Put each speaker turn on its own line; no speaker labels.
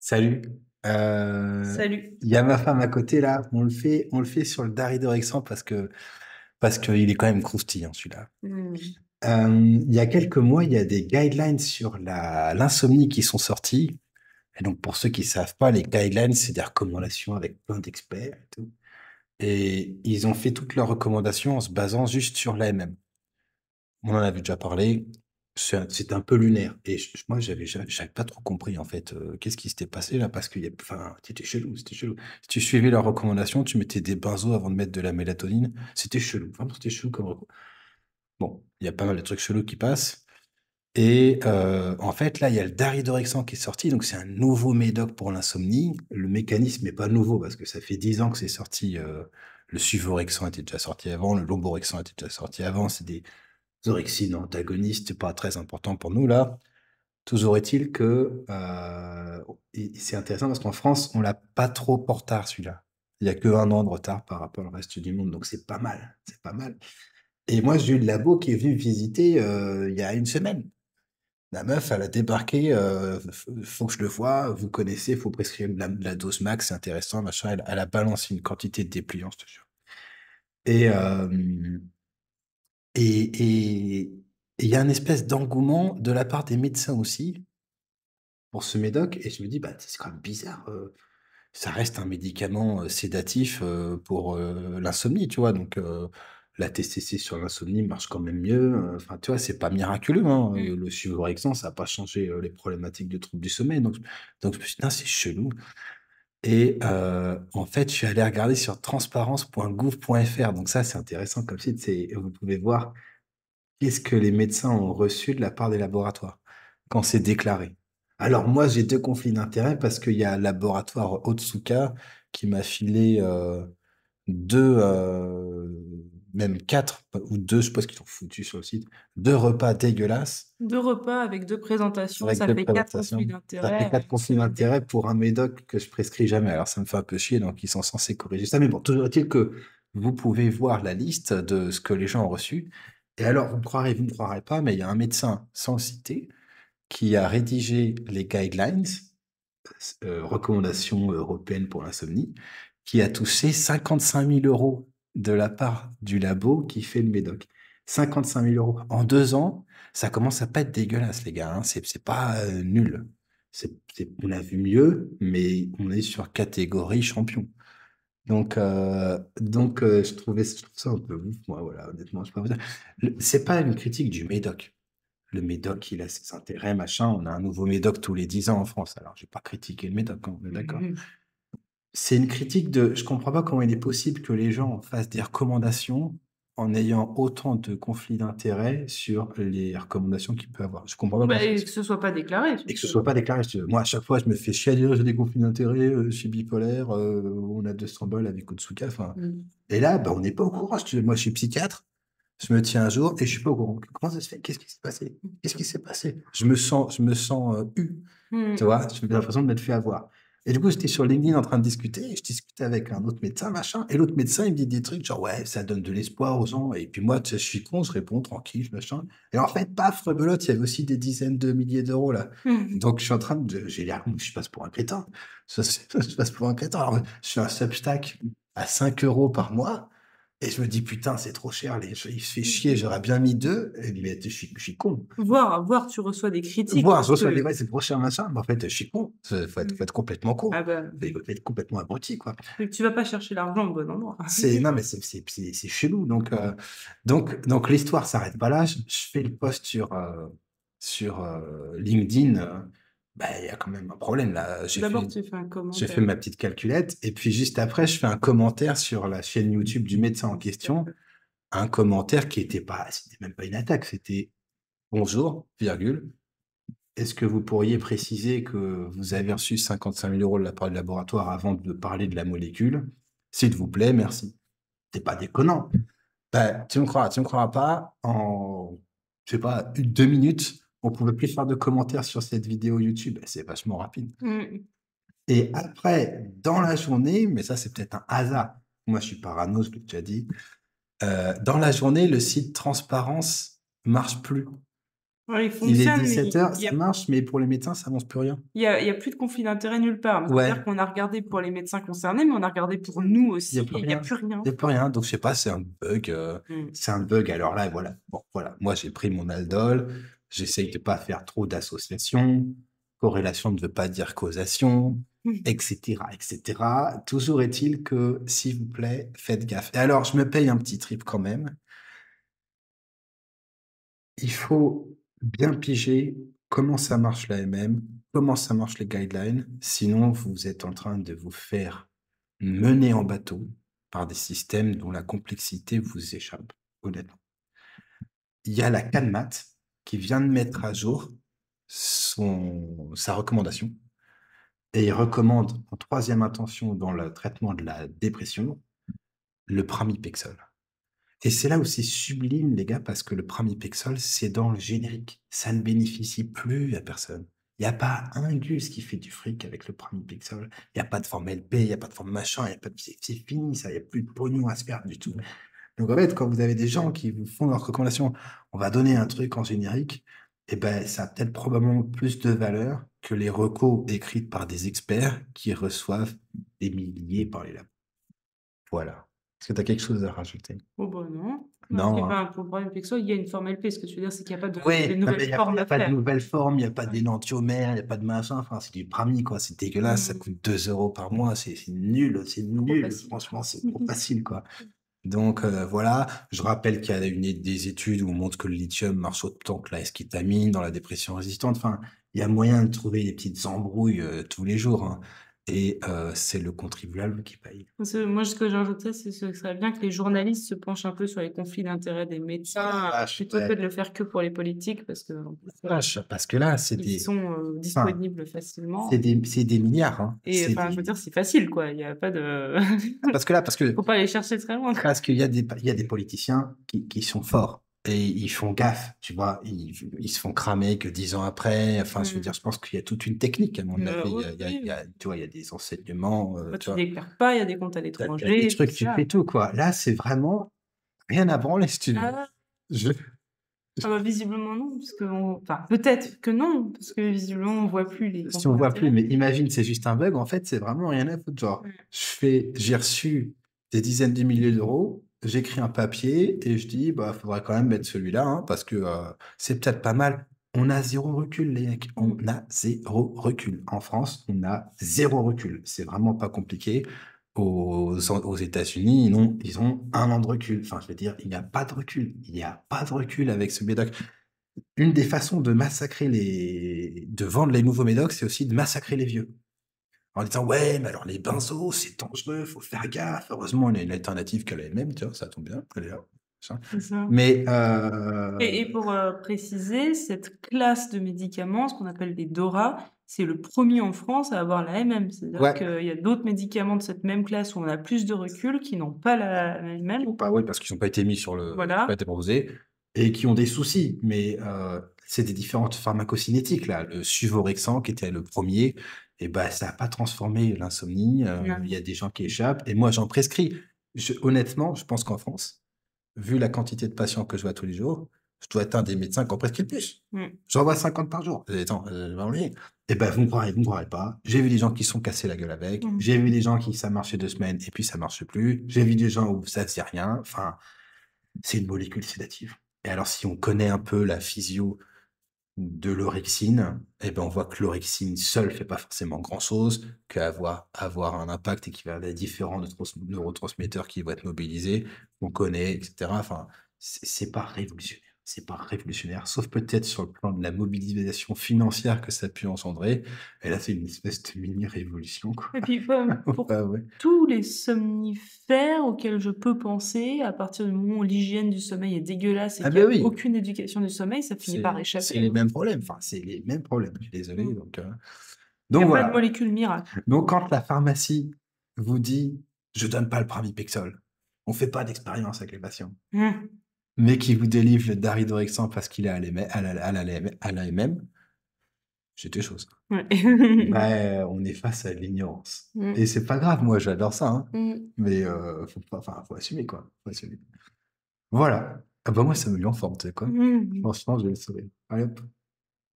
Salut. Euh,
Salut.
Il y a ma femme à côté là. On le fait sur le daridorexant parce qu'il est quand même croustillant celui-là.
Hmm.
Il y a quelques mois, il y a des guidelines sur l'insomnie qui sont sortis. Et donc pour ceux qui savent pas, les guidelines, c'est des recommandations avec plein d'experts et tout. Et ils ont fait toutes leurs recommandations en se basant juste sur l'AMM. On en avait déjà parlé. C'est un peu lunaire. Et moi, j'avais pas trop compris, en fait, qu'est-ce qui s'était passé là, parce enfin, c'était chelou, c'était chelou. Si tu suivais leurs recommandations, tu mettais des benzos avant de mettre de la mélatonine. C'était chelou. Vraiment, c'était chelou comme recours. Bon, il y a pas mal de trucs chelous qui passent. Et en fait, là, il y a le daridorexant qui est sorti. Donc, c'est un nouveau médoc pour l'insomnie. Le mécanisme n'est pas nouveau parce que ça fait 10 ans que c'est sorti. Le suvorexant était déjà sorti avant, le lomborexant était déjà sorti avant. C'est des orexine antagoniste, pas très important pour nous là. Toujours est-il que c'est intéressant parce qu'en France, on l'a pas trop en retard celui-là. Il y a que 1 an de retard par rapport au reste du monde, donc c'est pas mal, c'est pas mal. Et moi, j'ai eu le labo qui est venu me visiter il y a une semaine. La meuf, elle a débarqué, faut que je le voie, vous connaissez, faut prescrire de la dose max, c'est intéressant, machin. Elle a balancé une quantité de dépliants, je te jure. Et, et il y a une espèce d'engouement de la part des médecins aussi pour ce médoc. Et je me dis, bah, c'est quand même bizarre. Ça reste un médicament sédatif pour l'insomnie, tu vois. Donc, la TCC sur l'insomnie marche quand même mieux. Enfin, tu vois, c'est pas miraculeux, hein.
Hmm.
Le suvorexant, ça n'a pas changé les problématiques de troubles du sommeil. Donc je me suis dit, non, c'est chelou. Et en fait, je suis allé regarder sur transparence.gouv.fr. Donc ça, c'est intéressant comme site. Vous pouvez voir qu'est-ce que les médecins ont reçu de la part des laboratoires quand c'est déclaré. Alors moi, j'ai deux conflits d'intérêts parce qu'il y a un laboratoire Otsuka qui m'a filé deux, même quatre ou deux, je sais pas ce qu'ils ont foutu sur le site, deux repas dégueulasses
2 repas avec 2 présentations,
avec
ça
deux
fait 4 conflits
présentations. Ça fait
d'intérêts
quatre conflits
sur une télé.
d'intérêts pour un médoc que je prescris jamais. Alors ça me fait un peu chier, donc ils sont censés corriger ça. Mais bon, toujours est-il que vous pouvez voir la liste de ce que les gens ont reçu. Et alors, vous ne croirez pas, mais il y a un médecin sans le citer qui a rédigé les guidelines, recommandations européennes pour l'insomnie, qui a touché 55 000 euros de la part du labo qui fait le médoc. 55 000 euros. En 2 ans, ça commence à pas être dégueulasse, les gars, hein. C'est pas nul. On a vu mieux, mais on est sur catégorie champion. Donc, je trouve ça un peu ouf, moi, voilà, honnêtement, je peux pas vous dire. C'est pas une critique du médoc. Le médoc, il a ses intérêts, machin. On a un nouveau médoc tous les 10 ans en France. Alors, je vais pas critiquer le médoc, hein, on est d'accord.
Mhm.
C'est une critique de. Je comprends pas comment il est possible que les gens fassent des recommandations en ayant autant de conflits d'intérêts sur les recommandations qu'il peut avoir. Je comprends pas comment
Bah,
c'est
et que
possible.
ce soit pas déclaré,
Et que ce
surtout.
soit pas déclaré. Moi, à chaque fois, je me fais chier à dire j'ai des conflits d'intérêts, je suis bipolaire, on a 200 balles avec Otsuka. Enfin,
Hmm.
et là, bah, on n'est pas au courant. Moi, je suis psychiatre. Je me tiens un jour et je suis pas au courant. Comment ça se fait? Qu'est-ce qui s'est passé? Qu'est-ce qui s'est passé? Je me sens eu. Tu
Hmm.
vois, j'ai l'impression de m'être fait avoir. Et du coup, j'étais sur LinkedIn en train de discuter, et je discutais avec un autre médecin, machin, et l'autre médecin, il me dit des trucs genre, ouais, ça donne de l'espoir aux gens. Et puis moi, tu sais, je suis con, je réponds tranquille, machin. Et en fait, paf, rebelote, il y avait aussi des dizaines de milliers d'euros là.
Hmm.
Donc, je suis en train j'ai l'air, je passe pour un crétin. Je passe pour un crétin. Alors, je suis un Substack à 5 euros par mois. Et je me dis, putain, c'est trop cher, il se fait chier, j'aurais bien mis deux, mais je suis con.
Voir, tu reçois des critiques
Voir, je
parce
reçois des
que.
ouais, c'est trop cher, machin, mais en fait, je suis con. Faut être complètement con.
Ah bah,
Faut être complètement abruti, quoi.
c'est que tu vas pas chercher l'argent au bon endroit.
Non, mais c'est chelou. Donc l'histoire s'arrête pas là. Je fais le post sur LinkedIn. Bah, il y a quand même un problème là.
D'abord, tu fais un
J'ai fait
commentaire.
ma petite calculette. Et puis juste après, je fais un commentaire sur la chaîne YouTube du médecin en question. Un commentaire qui était pas, c'était même pas une attaque. C'était bonjour, virgule. Est-ce que vous pourriez préciser que vous avez reçu 55 000 euros de la part du laboratoire avant de parler de la molécule? S'il vous plaît, merci. C'est pas déconnant. Ben, tu me croiras pas, je sais pas, 2 minutes, on pouvait plus faire de commentaires sur cette vidéo YouTube. Ben, c'est vachement rapide.
Hmm.
Et après, dans la journée, mais ça, c'est peut-être un hasard. Moi, je suis parano, je l'ai déjà dit. Dans la journée, le site Transparence marche plus.
Ouais, il
Il est
fonctionne, mais
17 h,
il y
ça
a
marche, mais pour les médecins, ça avance plus rien.
il y a plus de conflit d'intérêts nulle part. Mais c'est-à-dire
Ouais,
qu'on a regardé pour les médecins concernés, mais on a regardé pour nous
il y a
aussi
plus
et il y a
rien.
plus rien.
Il y a plus rien. Donc je sais pas, c'est un bug.
Mmh.
C'est un bug. Alors là, voilà. Bon, voilà. Moi, j'ai pris mon Aldol. J'essaye de pas faire trop d'associations. Corrélation ne veut pas dire causation,
Mmh.
etc., etc. Toujours est-il que, s'il vous plaît, faites gaffe. Et alors, je me paye un petit trip quand même. Il faut bien piger comment ça marche l'AMM, comment ça marche les guidelines. Sinon, vous êtes en train de vous faire mener en bateau par des systèmes dont la complexité vous échappe, honnêtement. Il y a la CANMAT qui vient de mettre à jour sa recommandation et il recommande en troisième intention dans le traitement de la dépression le pramipexole. Et c'est là où c'est sublime, les gars, parce que le pramipexole, c'est dans le générique. Ça ne bénéficie plus à personne. Il n'y a pas un gus qui fait du fric avec le pramipexole. Il n'y a pas de forme LP, il n'y a pas de forme machin, il y a pas de... c'est fini, ça. Il n'y a plus de pognon à se faire du tout. Donc, en fait, quand vous avez des gens qui vous font leurs recommandations, on va donner un truc en générique, et ben, ça a peut-être probablement plus de valeur que les recos écrites par des experts qui reçoivent des milliers par les labos. Voilà. Est-ce que tu as quelque chose à rajouter?
Oh bah non. Non,
Non, hein.
enfin, pour le problème Pexo, il y a une forme LP. Ce que tu veux dire, c'est qu'il y a pas de des
Oui, non,
nouvelles
mais il
formes
y a
à
pas de
faire.
nouvelles formes, il y a pas
Ouais.
d'énantiomère, il y a pas de machin, enfin, c'est du Prami, quoi. C'est dégueulasse, ça
Mmh.
coûte 2 € par mois, c'est nul, c'est
Trop
nul.
facile.
Franchement, c'est trop facile, quoi. Donc, voilà. Je rappelle qu'il y a des études où on montre que le lithium marche autant que la esketamine dans la dépression résistante. Enfin, il y a moyen de trouver des petites embrouilles, tous les jours, hein. Et c'est le contribuable qui paye.
Moi, ce que j'ajouterais, c'est ce serait bien que les journalistes se penchent un peu sur les conflits d'intérêts des médecins,
Vache,
plutôt que
ouais.
de le faire que pour les politiques, parce qu'en plus,
Vache, parce que là,
ils sont,
enfin,
disponibles facilement
c'est des milliards, hein.
et enfin, je veux dire, c'est facile, quoi. Il y a pas de
Parce que
faut pas aller chercher très loin, quoi.
Parce qu'il y a il y a des politiciens qui sont forts et ils font gaffe, tu vois, ils se font cramer que 10 ans après. Enfin, je veux dire,
Mmh.
je pense qu'il y a toute une technique, à mon avis.
Oui, oui.
Tu vois, il y a des enseignements,
Toi,
tu
tu
vois,
déclares pas, il y a des comptes à
t'as des
l'étranger, tout
trucs, tu
ça.
fais tout, quoi. Là, c'est vraiment rien à branler, si tu veux.
Ah,
Je
ah bah, visiblement non, parce qu'on enfin, peut-être que non, parce que visiblement, on voit plus les
Si on
conflits
voit plus,
d'intérêts.
mais imagine, c'est juste un bug, en fait, c'est vraiment rien à foutre. Genre,
Mmh.
j'ai reçu des dizaines de milliers d'euros, j'écris un papier et je dis, bah, faudrait quand même mettre celui-là, hein, parce que c'est peut-être pas mal. On a zéro recul, les mecs. On
Mmh.
a zéro recul. En France, on a zéro recul. C'est vraiment pas compliqué. Aux États-Unis, ils ont 1 an de recul. Enfin, je veux dire, il n'y a pas de recul. Il n'y a pas de recul avec ce médoc. Une des façons de de vendre les nouveaux médocs, c'est aussi de massacrer les vieux. En disant, ouais, mais alors les benzos, c'est dangereux, faut faire gaffe. Heureusement, on a une alternative que la MM, tu vois, ça tombe bien, elle est là. Machin.
C'est ça.
Mais,
Et pour, préciser, cette classe de médicaments, ce qu'on appelle les DORA, c'est le premier en France à avoir la MM. C'est-à-dire
ouais,
qu'il y a d'autres médicaments de cette même classe où on a plus de recul qui n'ont pas la MM.
bah oui, parce qu'ils n'ont pas été mis sur pas
Voilà.
été proposés et qui ont des soucis. Mais c'est des différentes pharmacocinétiques, là. Le Suvorexant, qui était le premier, et ben, ça n'a pas transformé l'insomnie. Il y a des gens qui échappent. Et moi, j'en prescris. Honnêtement, je pense qu'en France, vu la quantité de patients que je vois tous les jours, je dois être un des médecins qui en prescrit le plus.
Mmh.
J'en vois 50 par jour. Attends, et ben, vous me croirez pas. J'ai vu des gens qui se sont cassés la gueule avec.
Mmh.
J'ai vu des gens qui ça marchait 2 semaines et puis ça marche plus. J'ai vu des gens où ça faisait rien. Enfin, c'est une molécule sédative. Et alors, si on connaît un peu la physio de l'orexine, eh ben, on voit que l'orexine seule fait pas forcément grand-chose, avoir un impact et qu'il va y avoir des différents neurotransmetteurs qui vont être mobilisés, on connaît, etc. Enfin, c'est pas révolutionnaire. C'est pas révolutionnaire, sauf peut-être sur le plan de la mobilisation financière que ça a pu engendrer. Et là, c'est une espèce de mini-révolution, quoi.
Et puis, pour
Ouais, ouais.
tous les somnifères auxquels je peux penser, à partir du moment où l'hygiène du sommeil est dégueulasse et
Ah
qu'il y
ben
a
oui,
aucune éducation du sommeil, ça finit par
c'est
échapper,
les
hein.
mêmes problèmes. Enfin, c'est les mêmes problèmes. Je suis désolé.
Mmh. Il y
Donc
a pas de
voilà.
molécule miracle.
Donc, quand la pharmacie vous dit: «Je donne pas le pramipexole», on fait pas d'expérience avec les patients,
Mmh.
mais qui vous délivre le daridorexant parce qu'il est à l'AMM, c'est des choses.
Ouais.
Bah, on est face à de l'ignorance
Mmh.
et c'est pas grave, moi j'adore ça, hein,
Mmh.
mais faut pas enfin, faut assumer, quoi, faut assumer. Voilà. Ah bah, moi, ça me met en forme, tu sais quoi?
Mmh.
Franchement, j'ai le sourire. Allez hop.